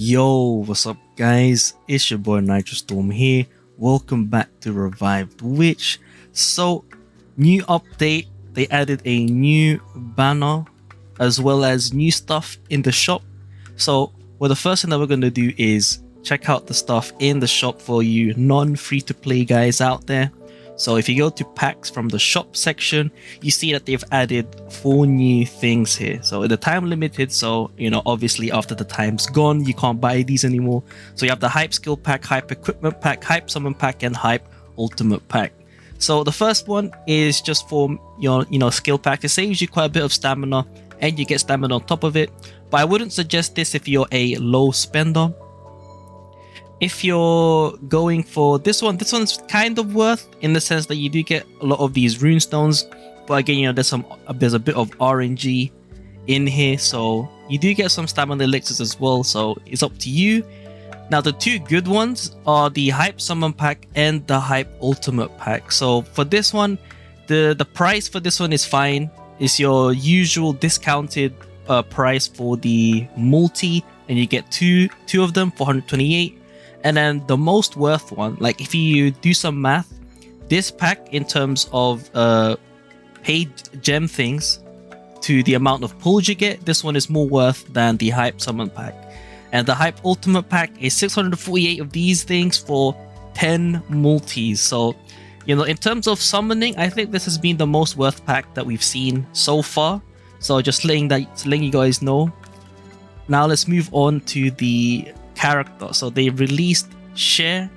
Yo, what's up guys? It's your boy Nitrostorm here. Welcome back to Revived Witch. So, new update, they added a new banner as well as new stuff in the shop. So, the first thing that we're going to do is check out the stuff in the shop for you non-free-to-play guys out there. So if you go to packs from the shop section, you see that they've added 4 new things here. So the time limited, so obviously after the time's gone, you can't buy these anymore. So you have the hype skill pack, hype equipment pack, hype summon pack, and hype ultimate pack. So the first one is just for your skill pack. It saves you quite a bit of stamina and you get stamina on top of it. But I wouldn't suggest this if you're a low spender. If you're going for this one's kind of worth in the sense that you do get a lot of these rune stones, but again, there's a bit of RNG in here, so you do get some stamina elixirs as well. So it's up to you. Now the 2 good ones are the hype summon pack and the hype ultimate pack. So for this one, the price for this one is fine. It's your usual discounted price for the multi, and you get two of them for 128. And then the most worth one, like if you do some math, this pack in terms of paid gem things to the amount of pulls you get, this one is more worth than the hype summon pack. And the hype ultimate pack is 648 of these things for 10 multis. So in terms of summoning, I think this has been the most worth pack that we've seen so far. So just letting you guys know. Now let's move on to the character. So they released Sher.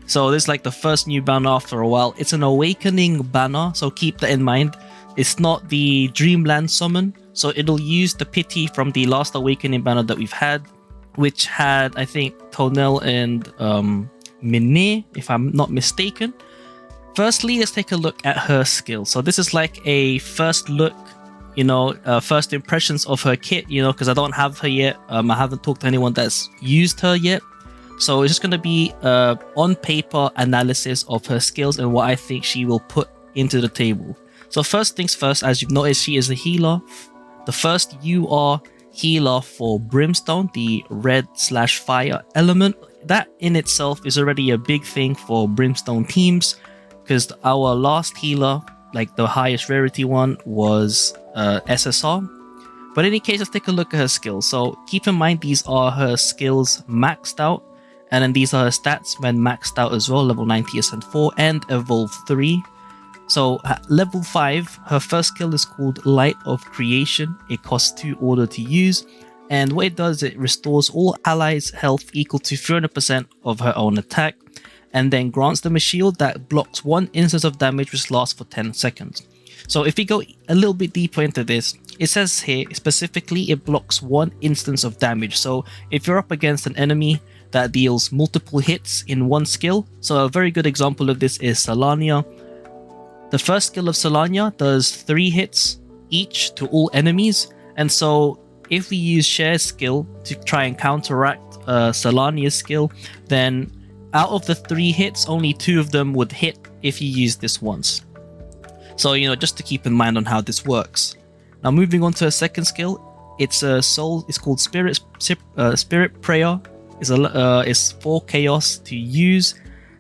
So this is like the first new banner after a while. It's an awakening banner, so keep that in mind. It's not the Dreamland summon, so it'll use the pity from the last awakening banner that we've had, which had, I think, Tonel and Mine, if I'm not mistaken. Firstly, let's take a look at her skill. So this is like a first look, first impressions of her kit, because I don't have her yet. I haven't talked to anyone that's used her yet. So it's just going to be on paper analysis of her skills and what I think she will put into the table. So first things first, as you've noticed, she is a healer. The first UR healer for Brimstone, the red/fire element. That in itself is already a big thing for Brimstone teams, because our last healer, like the highest rarity one, was SSR. But in any case, let's take a look at her skills. So keep in mind, these are her skills maxed out, and then these are her stats when maxed out as well: level 90 Ascent 4 and Evolve 3. So at level 5, her first skill is called Light of Creation. It costs 2 order to use, and what it does, it restores all allies' health equal to 300% of her own attack, and then grants them a shield that blocks 1 instance of damage which lasts for 10 seconds. So if we go a little bit deeper into this, it says here specifically it blocks 1 instance of damage. So if you're up against an enemy that deals multiple hits in one skill, so a very good example of this is Solania. The first skill of Solania does 3 hits each to all enemies, and so if we use Sher's skill to try and counteract Solania's skill, then out of the 3 hits, only 2 of them would hit if you use this once. So, just to keep in mind on how this works. Now, moving on to a second skill, it's called Spirit Prayer. It's 4 chaos to use,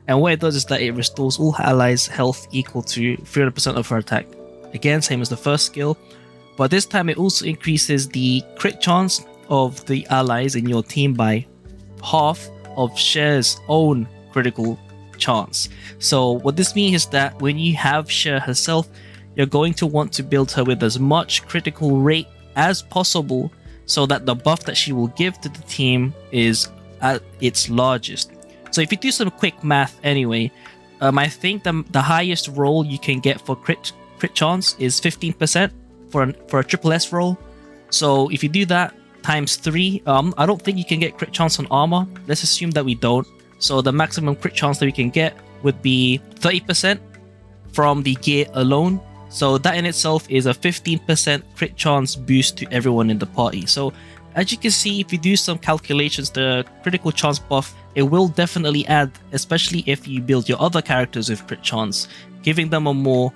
and what it does is that it restores all allies' health equal to 300% of her attack. Again, same as the first skill, but this time it also increases the crit chance of the allies in your team by half of Sher's own critical chance. So what this means is that when you have Sher herself, you're going to want to build her with as much critical rate as possible so that the buff that she will give to the team is at its largest. So if you do some quick math anyway, I think the highest roll you can get for crit chance is 15% for a triple S roll. So if you do that times 3, I don't think you can get crit chance on armor. Let's assume that we don't. So the maximum crit chance that we can get would be 30% from the gear alone. So that in itself is a 15% crit chance boost to everyone in the party. So as you can see, if you do some calculations, the critical chance buff, it will definitely add, especially if you build your other characters with crit chance, giving them a more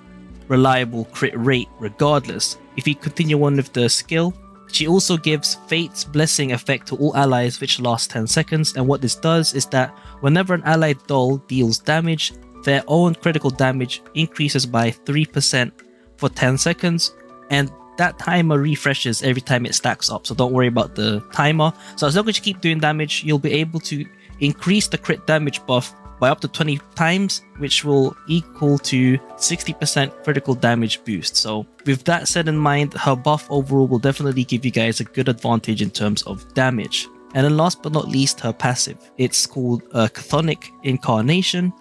reliable crit rate regardless. If you continue on with the skill, She also gives Fate's Blessing effect to all allies, which lasts 10 seconds, and what this does is that whenever an allied doll deals damage, their own critical damage increases by 3% for 10 seconds, and that timer refreshes every time it stacks up, so don't worry about the timer. So as long as you keep doing damage, you'll be able to increase the crit damage buff by up to 20 times, which will equal to 60% critical damage boost. So with that said in mind, her buff overall will definitely give you guys a good advantage in terms of damage. And then last but not least, her passive. It's called Chthonic Incarnation,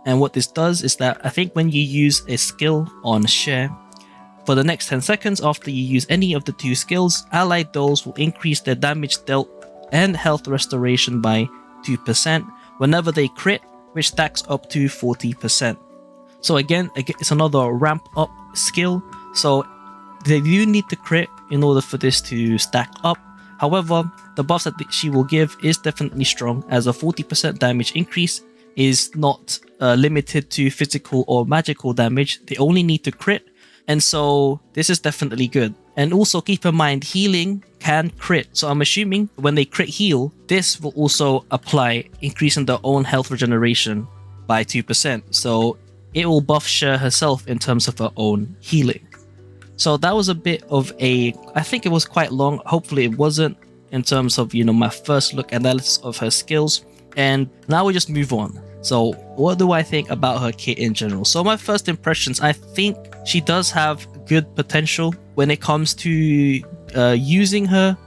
and what this does is that I think when you use a skill on Sher, for the next 10 seconds after you use any of the two skills, allied dolls will increase their damage dealt and health restoration by 2% whenever they crit, which stacks up to 40%. So again, it's another ramp up skill, so they do need to crit in order for this to stack up. However, the buffs that she will give is definitely strong, as a 40% damage increase is not limited to physical or magical damage. They only need to crit, and so this is definitely good. And also keep in mind, healing can crit, so I'm assuming when they crit heal, this will also apply, increasing their own health regeneration by 2%, so it will buff Sher herself in terms of her own healing. So that was a bit of a, I think it was quite long, hopefully it wasn't, in terms of, you know, my first look analysis of her skills. And now we just move on. So what do I think about her kit in general? So my first impressions, I think she does have good potential when it comes to using her.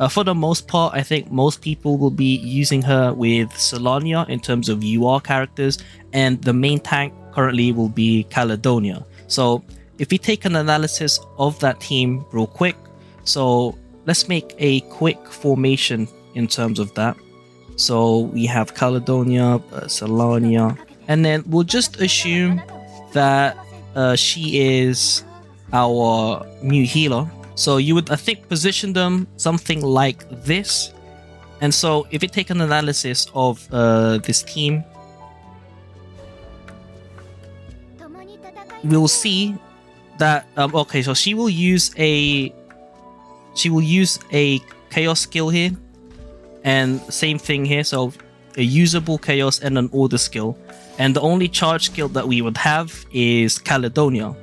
For the most part, I think most people will be using her with Solania in terms of UR characters, and the main tank currently will be Caledonia. So if we take an analysis of that team real quick, so let's make a quick formation in terms of that. So we have Caledonia, Solania, and then we'll just assume that she is our new healer. So you would, I think, position them something like this. And so if you take an analysis of this team, we'll see that okay, so she will use a chaos skill here, and same thing here, so a usable chaos and an order skill, and the only charge skill that we would have is Caledonia.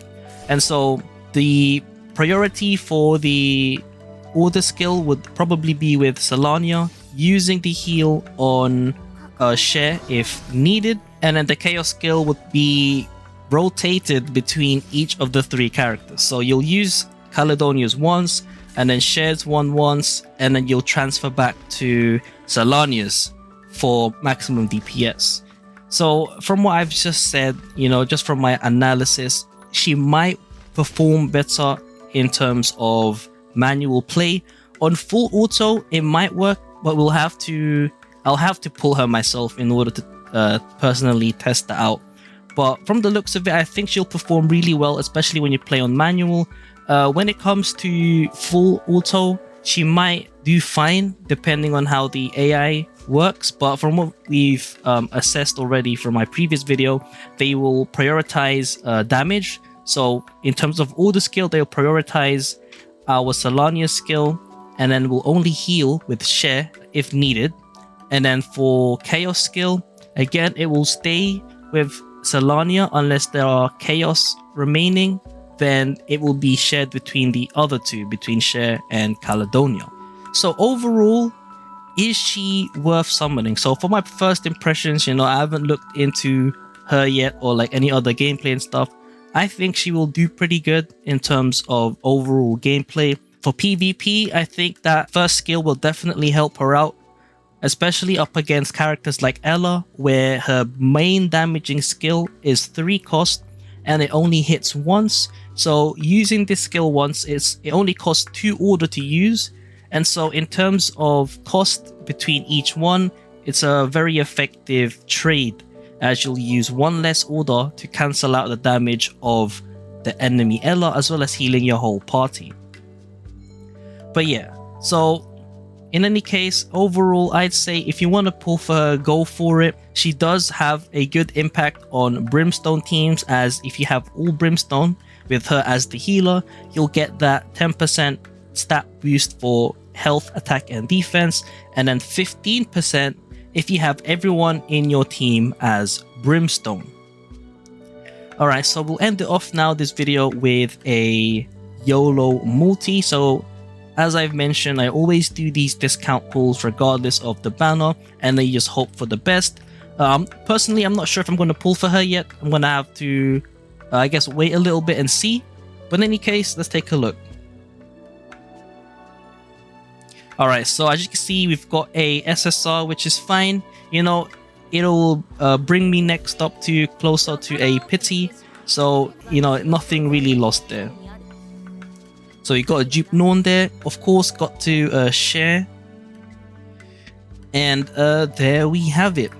And so the priority for the order skill would probably be with Solania, using the heal on Sher if needed, and then the chaos skill would be rotated between each of the three characters. So you'll use Caledonia's once, and then Sher's one once, and then you'll transfer back to Solania's for maximum DPS. So from what I've just said, you know, just from my analysis, she might perform better in terms of manual play. On full auto, it might work, but I'll have to pull her myself in order to personally test that out. But from the looks of it, I think she'll perform really well, especially when you play on manual. When it comes to full auto, she might do fine depending on how the AI works, but from what we've assessed already from my previous video, they will prioritize damage. So in terms of order skill, they'll prioritize our Solania skill, and then will only heal with Sher if needed. And then for chaos skill, again, it will stay with Solania unless there are chaos remaining, then it will be shared between the other two, between Sher and Caledonia. So overall, is she worth summoning? So for my first impressions, you know, I haven't looked into her yet or like any other gameplay and stuff. I think she will do pretty good in terms of overall gameplay. For PvP, I think that first skill will definitely help her out, especially up against characters like Ella, where her main damaging skill is 3 cost and it only hits once. So using this skill once, it only costs 2 order to use, and so in terms of cost between each one, it's a very effective trade, as you'll use 1 less order to cancel out the damage of the enemy Ella, as well as healing your whole party. But yeah, so in any case, overall, I'd say if you want to pull for her, go for it. She does have a good impact on Brimstone teams, as if you have all Brimstone with her as the healer, you'll get that 10% stat boost for health, attack, and defense, and then 15% if you have everyone in your team as Brimstone. Alright, so we'll end it off now, this video, with a YOLO multi. So as I've mentioned, I always do these discount pulls regardless of the banner, and I just hope for the best. Personally, I'm not sure if I'm going to pull for her yet. I'm going to have to, I guess, wait a little bit and see. But in any case, let's take a look. Alright, so as you can see, we've got a SSR, which is fine. You know, it'll bring me next up to closer to a pity. So, you know, nothing really lost there. So you got a dupe Norn there. Of course, got to Sher. And there we have it.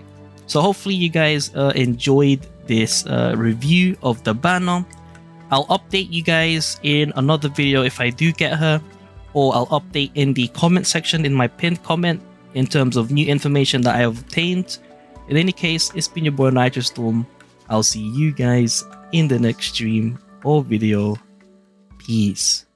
So hopefully you guys enjoyed this review of the banner. I'll update you guys in another video if I do get her, or I'll update in the comment section in my pinned comment in terms of new information that I have obtained. In any case, it's been your boy Nitrostorm. I'll see you guys in the next stream or video. Peace.